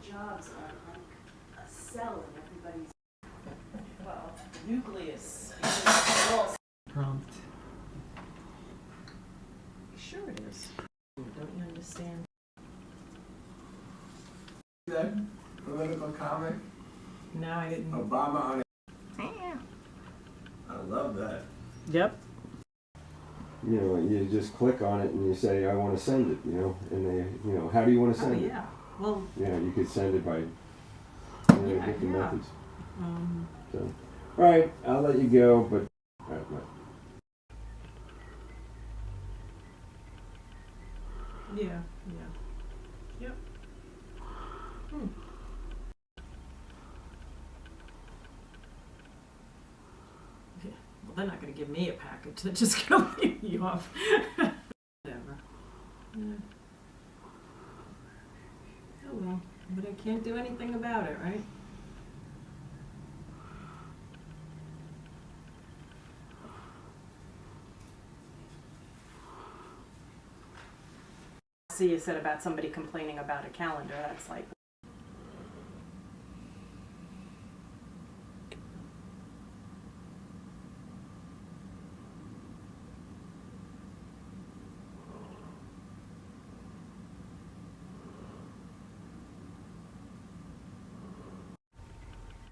jobs are like a cell in everybody's, Well, nucleus. Well, Prompt. sure it is. Don't you understand? That political comic, No, I didn't. Obama on it. I love that. Yep. You know, you just click on it and you say, I want to send it, you know, and they, you know, how do you want to Oh, send it? yeah. Well, Yeah, you could send it by Yeah, different yeah. methods. um, So, all right, I'll let you go, but all right, bye. yeah, yeah. Yep. Yeah. Well, they're not going to give me a package. They're just going to leave me off. Whatever. Yeah. Oh well, but I can't do anything about it, right? See, you said about somebody complaining about a calendar. That's like